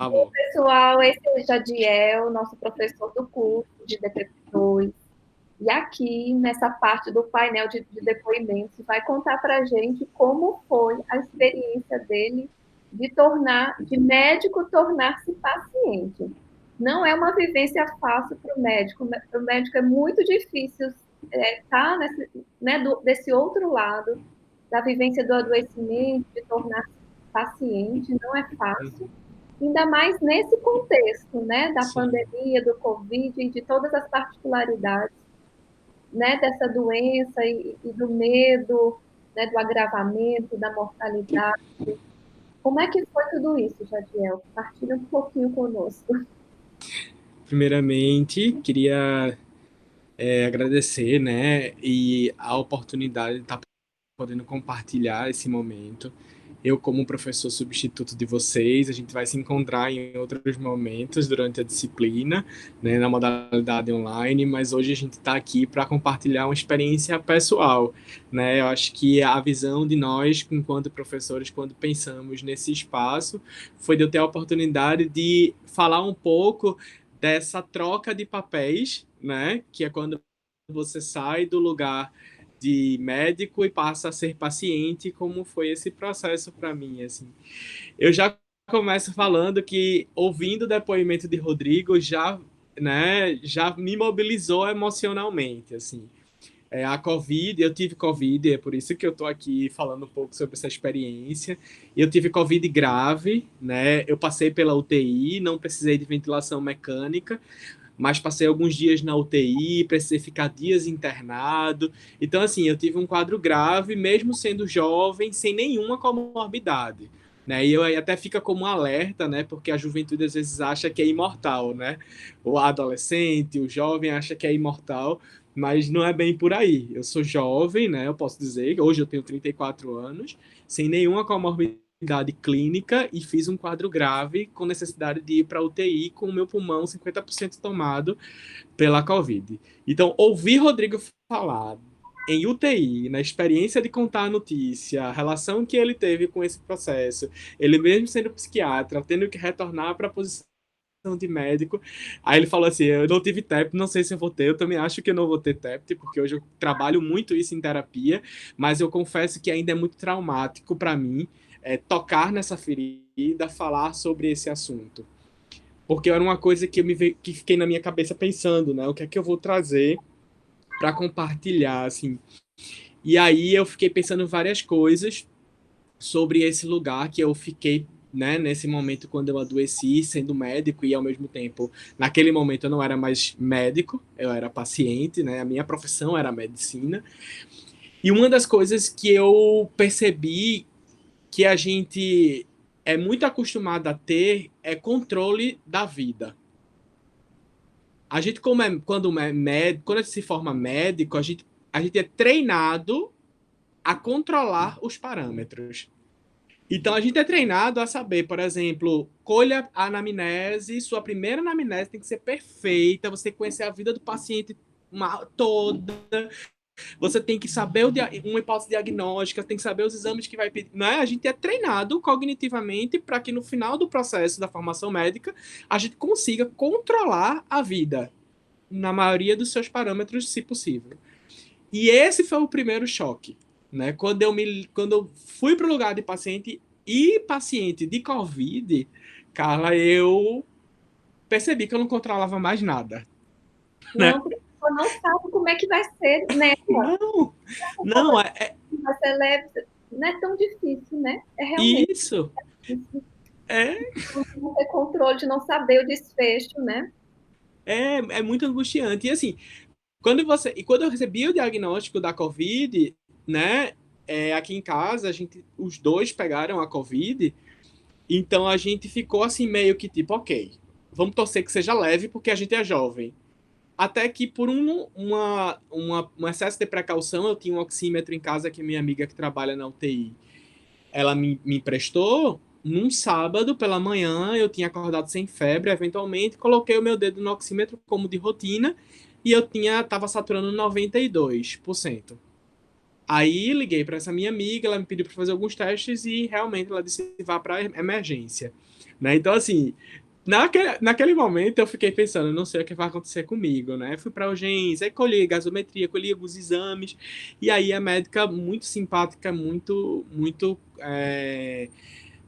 favor. Pessoal, esse é o Jadiel, nosso professor do curso de DP2. E aqui, nessa parte do painel de depoimentos, vai contar para a gente como foi a experiência dele de médico tornar-se paciente. Não é uma vivência fácil para o médico. Para o médico é muito difícil estar desse outro lado, da vivência do adoecimento, de tornar-se paciente, não é fácil. Ainda mais nesse contexto, né, da Sim. pandemia, do Covid e de todas as particularidades, né, dessa doença e do medo, né, do agravamento, da mortalidade. Como é que foi tudo isso, Jadiel? Partilha um pouquinho conosco. Primeiramente, queria agradecer, né, e a oportunidade de estar podendo compartilhar esse momento. Eu, como professor substituto de vocês, a gente vai se encontrar em outros momentos durante a disciplina, né, na modalidade online, mas hoje a gente está aqui para compartilhar uma experiência pessoal, né? Eu acho que a visão de nós, enquanto professores, quando pensamos nesse espaço, foi de eu ter a oportunidade de falar um pouco dessa troca de papéis, né? Que é quando você sai do lugar de médico e passa a ser paciente, como foi esse processo para mim, assim. Eu já começo falando que ouvindo o depoimento de Rodrigo já, né, já me mobilizou emocionalmente, assim. A Covid, eu tive Covid, é por isso que eu tô aqui falando um pouco sobre essa experiência. Eu tive Covid grave, né? Eu passei pela UTI, não precisei de ventilação mecânica, mas passei alguns dias na UTI, precisei ficar dias internado. Então, assim, eu tive um quadro grave, mesmo sendo jovem, sem nenhuma comorbidade. Né? E eu aí até fica como um alerta, né? Porque a juventude às vezes acha que é imortal, né? O adolescente, o jovem acha que é imortal, mas não é bem por aí. Eu sou jovem, né? Eu posso dizer, hoje eu tenho 34 anos, sem nenhuma comorbidade clínica e fiz um quadro grave com necessidade de ir para UTI com o meu pulmão 50% tomado pela Covid. Então, ouvir Rodrigo falar em UTI, na experiência de contar a notícia, a relação que ele teve com esse processo, ele mesmo sendo psiquiatra, tendo que retornar para a posição de médico. Aí ele falou assim: eu não tive TEP, não sei se eu vou ter. Eu também acho que eu não vou ter TEP, porque hoje eu trabalho muito isso em terapia, mas eu confesso que ainda é muito traumático para mim tocar nessa ferida, falar sobre esse assunto. Porque era uma coisa que que fiquei na minha cabeça pensando, né? O que é que eu vou trazer para compartilhar, assim. E aí eu fiquei pensando várias coisas sobre esse lugar que eu fiquei, né, nesse momento quando eu adoeci, sendo médico e ao mesmo tempo, naquele momento eu não era mais médico, eu era paciente, né? A minha profissão era medicina. E uma das coisas que eu percebi que a gente é muito acostumado a ter é controle da vida. A gente, quando é médico, quando a gente se forma médico, a gente é treinado a controlar os parâmetros. Então, a gente é treinado a saber, por exemplo, colha a anamnese, sua primeira anamnese tem que ser perfeita, você tem que conhecer a vida do paciente toda, você tem que saber uma hipótese diagnóstica, tem que saber os exames que vai pedir. Né? A gente é treinado cognitivamente para que no final do processo da formação médica a gente consiga controlar a vida na maioria dos seus parâmetros, se possível. E esse foi o primeiro choque, né? Quando eu fui para o lugar de paciente e paciente de Covid, Carla, eu percebi que eu não controlava mais nada, né? Não, a pessoa não sabe como é que vai ser, né? Não, não, Vai ser leve, não é tão difícil, né? É realmente isso, difícil. é, Não ter controle, de não saber o desfecho, né? é muito angustiante. E assim, quando eu recebi o diagnóstico da Covid, né? Aqui em casa, os dois pegaram a Covid. Então a gente ficou assim meio que tipo, ok, vamos torcer que seja leve porque a gente é jovem. Até que por um excesso de precaução, eu tinha um oxímetro em casa que minha amiga que trabalha na UTI, ela me emprestou. Num sábado pela manhã, eu tinha acordado sem febre, eventualmente, coloquei o meu dedo no oxímetro como de rotina e tava saturando 92%. Aí liguei para essa minha amiga, ela me pediu para fazer alguns testes e realmente ela disse vá para emergência. né? Então, assim, naquele momento eu fiquei pensando, não sei o que vai acontecer comigo, né? Fui para urgência, aí colhi gasometria, colhi alguns exames, e aí a médica, muito simpática, muito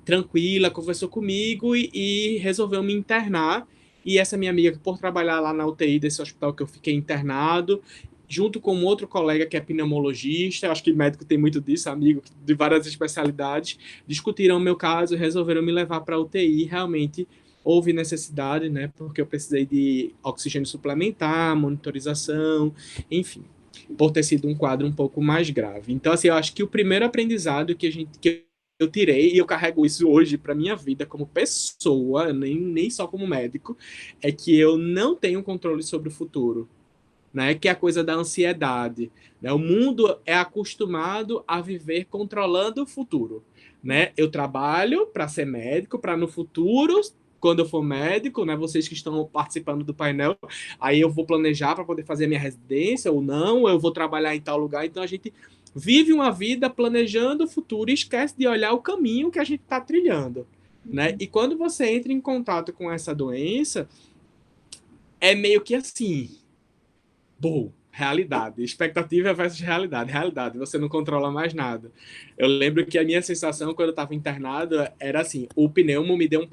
tranquila, conversou comigo e resolveu me internar. E essa minha amiga, por trabalhar lá na UTI desse hospital que eu fiquei internado, junto com um outro colega que é pneumologista, acho que médico tem muito disso, amigo de várias especialidades, discutiram o meu caso e resolveram me levar para a UTI. Realmente houve necessidade, né? Porque eu precisei de oxigênio suplementar, monitorização, enfim, por ter sido um quadro um pouco mais grave. Então, assim, eu acho que o primeiro aprendizado que eu tirei, e eu carrego isso hoje para minha vida como pessoa, nem só como médico, é que eu não tenho controle sobre o futuro, né? Que é a coisa da ansiedade, né? O mundo é acostumado a viver controlando o futuro, né? Eu trabalho para ser médico, para no futuro, quando eu for médico, né? Vocês que estão participando do painel, aí eu vou planejar para poder fazer a minha residência ou não, eu vou trabalhar em tal lugar. Então a gente vive uma vida planejando o futuro e esquece de olhar o caminho que a gente está trilhando, né? E quando você entra em contato com essa doença, é meio que assim, bom, realidade. Expectativa versus realidade. Realidade, você não controla mais nada. Eu lembro que a minha sensação quando eu estava internado era assim: o pneumo me deu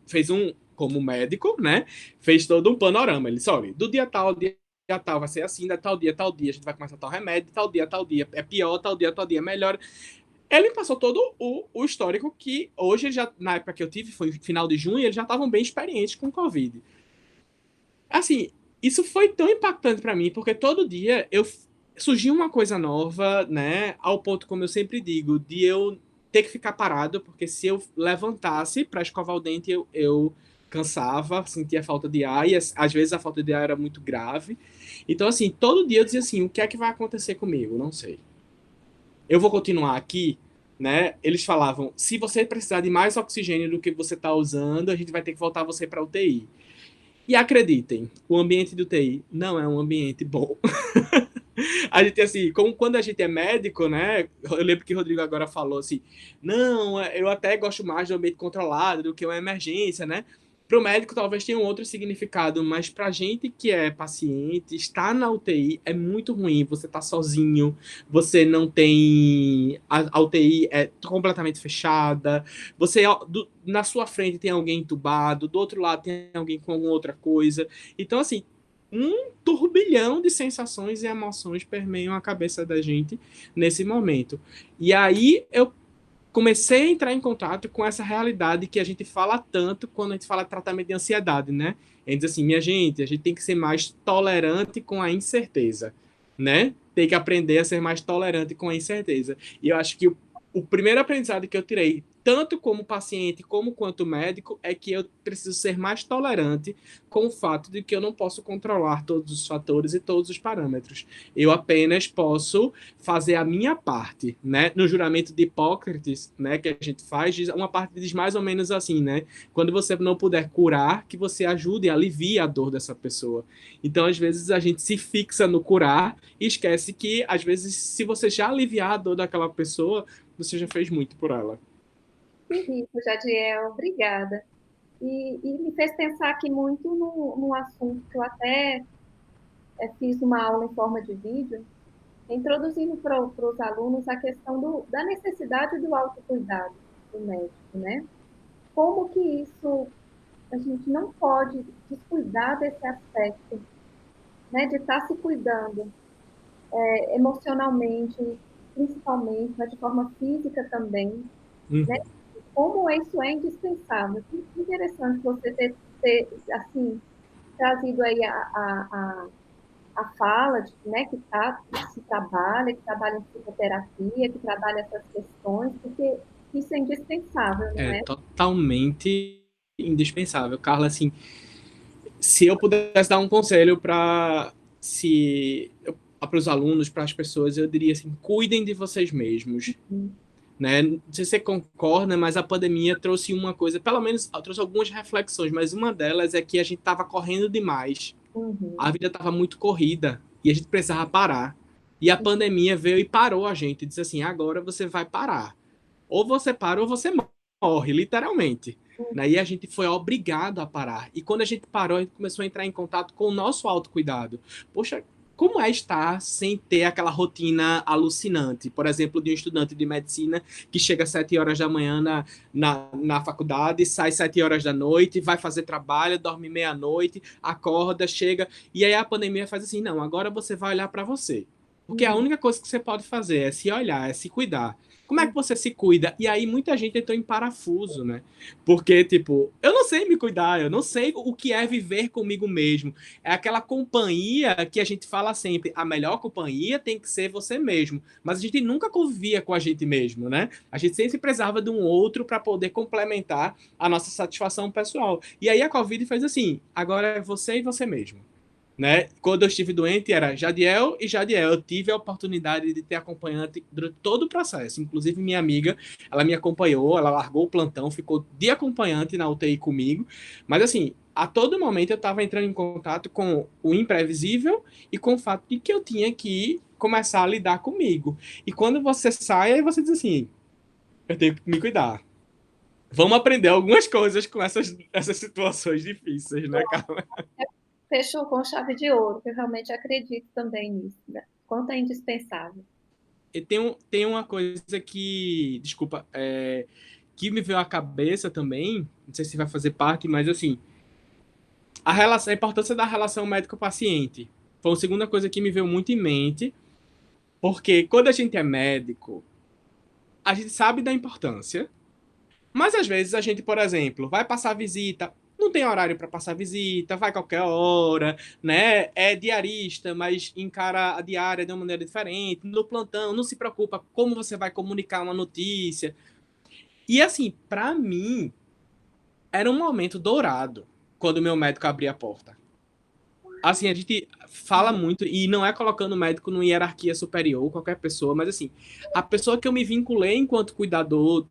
fez um, como médico, né? Fez todo um panorama. Ele disse: olha, do dia tal vai ser assim, da tal dia a gente vai começar tal remédio, tal dia é pior, tal dia é melhor. Ele passou todo o histórico que hoje, já, na época que eu tive, foi final de junho, eles já estavam bem experientes com Covid. Assim, isso foi tão impactante para mim, porque todo dia surgia uma coisa nova, né? Ao ponto, como eu sempre digo, de eu ter que ficar parado, porque se eu levantasse para escovar o dente, eu cansava, sentia falta de ar, e às vezes a falta de ar era muito grave. Então, assim, todo dia eu dizia assim: o que é que vai acontecer comigo? Não sei. Eu vou continuar aqui, né? Eles falavam: se você precisar de mais oxigênio do que você está usando, a gente vai ter que voltar você para UTI. E acreditem, o ambiente do TI não é um ambiente bom. A gente, assim, como quando a gente é médico, né? Eu lembro que o Rodrigo agora falou assim: não, eu até gosto mais do ambiente controlado do que uma emergência, né? Para o médico talvez tenha um outro significado, mas para a gente que é paciente, estar na UTI é muito ruim. Você está sozinho, você não tem. A UTI é completamente fechada, você na sua frente tem alguém entubado, do outro lado tem alguém com alguma outra coisa. Então, assim, um turbilhão de sensações e emoções permeiam a cabeça da gente nesse momento. E aí eu comecei a entrar em contato com essa realidade que a gente fala tanto quando a gente fala de tratamento de ansiedade, né? A gente diz assim: minha gente, a gente tem que ser mais tolerante com a incerteza, né? Tem que aprender a ser mais tolerante com a incerteza. E eu acho que o primeiro aprendizado que eu tirei, tanto como paciente como quanto médico, é que eu preciso ser mais tolerante com o fato de que eu não posso controlar todos os fatores e todos os parâmetros. Eu apenas posso fazer a minha parte, né? No juramento de Hipócrates, né, que a gente faz, uma parte diz mais ou menos assim, né? Quando você não puder curar, que você ajude e alivie a dor dessa pessoa. Então, às vezes, a gente se fixa no curar e esquece que, às vezes, se você já aliviar a dor daquela pessoa, você já fez muito por ela. Que rico, Jadiel, obrigada. E me fez pensar aqui muito no assunto que eu até fiz uma aula em forma de vídeo, introduzindo para os alunos a questão da necessidade do autocuidado do médico, né? Como que isso, a gente não pode descuidar desse aspecto, né? De estar se cuidando emocionalmente, principalmente, mas de forma física também, né? Uhum. Como isso é indispensável. Que interessante você ter assim, trazido aí a fala de, né, que trabalha em psicoterapia, que trabalha essas questões, porque isso é indispensável, não É é? totalmente indispensável. Carla, assim, se eu pudesse dar um conselho se para os alunos, para as pessoas, eu diria assim: cuidem de vocês mesmos, né? Não sei se você concorda, mas a pandemia trouxe uma coisa, pelo menos trouxe algumas reflexões, mas uma delas é que a gente estava correndo demais. Uhum. A vida estava muito corrida e a gente precisava parar. E a pandemia veio e parou a gente, disse assim: agora você vai parar. Ou você para ou você morre, literalmente. né? E a gente foi obrigado a parar. E quando a gente parou, a gente começou a entrar em contato com o nosso autocuidado. Poxa, como é estar sem ter aquela rotina alucinante? Por exemplo, de um estudante de medicina que chega às 7 horas da manhã na faculdade, sai 7 horas da noite, vai fazer trabalho, dorme meia-noite, acorda, chega. E aí a pandemia faz assim: não, agora você vai olhar para você. Porque a Uhum. única coisa que você pode fazer é se olhar, é se cuidar. Como é que você se cuida? E aí muita gente entrou em parafuso, né? Porque, tipo, eu não sei me cuidar, eu não sei o que é viver comigo mesmo. É aquela companhia que a gente fala sempre, a melhor companhia tem que ser você mesmo. Mas a gente nunca convivia com a gente mesmo, né? A gente sempre precisava de um outro para poder complementar a nossa satisfação pessoal. E aí a Covid fez assim, agora é você e você mesmo. Né? Quando eu estive doente, era Jadiel e Jadiel. Eu tive a oportunidade de ter acompanhante durante todo o processo. Inclusive, minha amiga, ela me acompanhou, ela largou o plantão, ficou de acompanhante na UTI comigo. Mas, assim, a todo momento eu estava entrando em contato com o imprevisível e com o fato de que eu tinha que começar a lidar comigo. E quando você sai, aí você diz assim: eu tenho que me cuidar. Vamos aprender algumas coisas com essas situações difíceis, né, Carla? Fechou com chave de ouro, que eu realmente acredito também nisso, né? Quanto é indispensável. E tem uma coisa que, desculpa, que me veio à cabeça também, não sei se vai fazer parte, mas assim, a importância da relação médico-paciente. Foi a segunda coisa que me veio muito em mente, porque quando a gente é médico, a gente sabe da importância, mas às vezes a gente, por exemplo, vai passar visita, não tem horário para passar visita, vai qualquer hora, né? É diarista, mas encara a diária de uma maneira diferente. No plantão, não se preocupa como você vai comunicar uma notícia. E assim, para mim, era um momento dourado quando o meu médico abria a porta. Assim, a gente fala muito, e não é colocando o médico numa hierarquia superior, qualquer pessoa, mas assim, a pessoa que eu me vinculei enquanto cuidador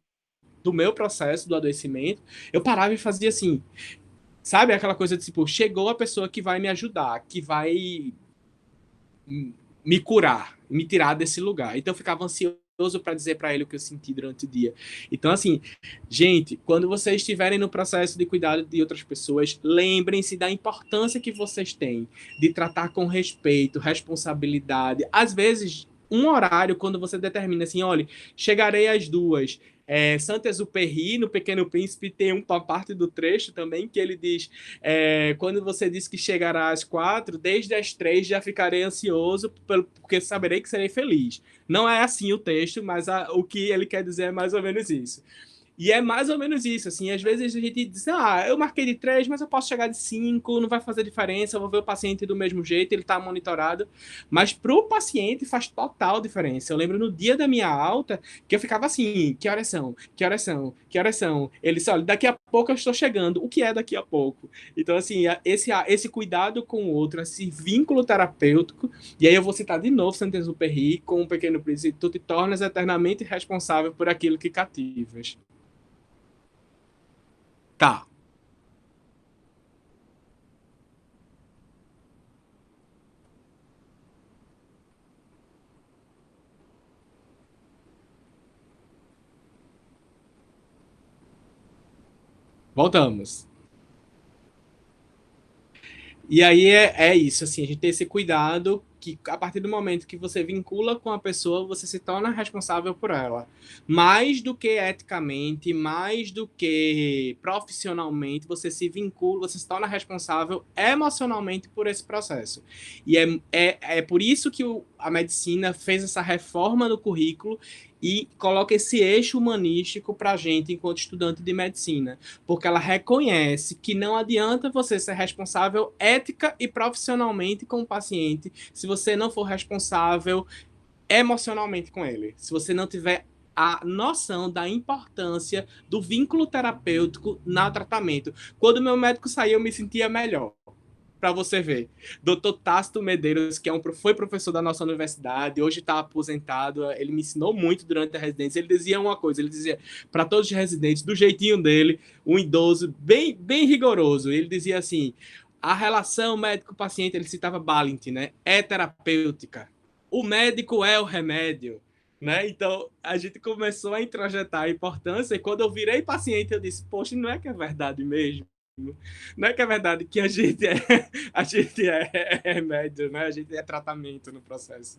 do meu processo do adoecimento, eu parava e fazia assim, sabe? Aquela coisa de tipo, chegou a pessoa que vai me ajudar, que vai me curar, me tirar desse lugar. Então eu ficava ansioso para dizer para ele o que eu senti durante o dia. Então, assim, gente, quando vocês estiverem no processo de cuidado de outras pessoas, lembrem-se da importância que vocês têm de tratar com respeito, responsabilidade. Às vezes, um horário, quando você determina assim, olha, chegarei às 2. Saint-Exupéry, no Pequeno Príncipe, tem uma parte do trecho também que ele diz: quando você diz que chegará às 4, desde as 3 já ficarei ansioso, porque saberei que serei feliz. Não é assim o texto, mas o que ele quer dizer é mais ou menos isso. E é mais ou menos isso, assim, às vezes a gente diz, eu marquei de 3, mas eu posso chegar de 5, não vai fazer diferença, eu vou ver o paciente do mesmo jeito, ele está monitorado, mas para o paciente faz total diferença. Eu lembro no dia da minha alta, que eu ficava assim, que horas são? Que horas são? Que horas são? Ele disse, olha, daqui a pouco eu estou chegando, o que é daqui a pouco? Então, assim, esse cuidado com o outro, esse vínculo terapêutico, e aí eu vou citar de novo Saint-Exupéry, com um pequeno príncipe, tu te tornas eternamente responsável por aquilo que cativas. Tá, voltamos. E aí é isso, assim, a gente tem esse cuidado que a partir do momento que você vincula com a pessoa, você se torna responsável por ela. Mais do que eticamente, mais do que profissionalmente, você se vincula, você se torna responsável emocionalmente por esse processo. E é por isso que a medicina fez essa reforma no currículo e coloca esse eixo humanístico para a gente enquanto estudante de medicina, porque ela reconhece que não adianta você ser responsável ética e profissionalmente com o paciente se você não for responsável emocionalmente com ele, se você não tiver a noção da importância do vínculo terapêutico no tratamento. Quando meu médico saiu, eu me sentia melhor. Para você ver. Dr. Tácito Medeiros, que foi professor da nossa universidade, hoje está aposentado, ele me ensinou muito durante a residência. Ele dizia uma coisa, ele dizia para todos os residentes, do jeitinho dele, um idoso bem, bem rigoroso. Ele dizia assim, a relação médico-paciente, ele citava Balint, né? É terapêutica. O médico é o remédio. né? Então, a gente começou a introjetar a importância, e quando eu virei paciente, eu disse, poxa, não é que é verdade mesmo? Não é que é verdade que a gente é remédio, né? A gente é tratamento no processo.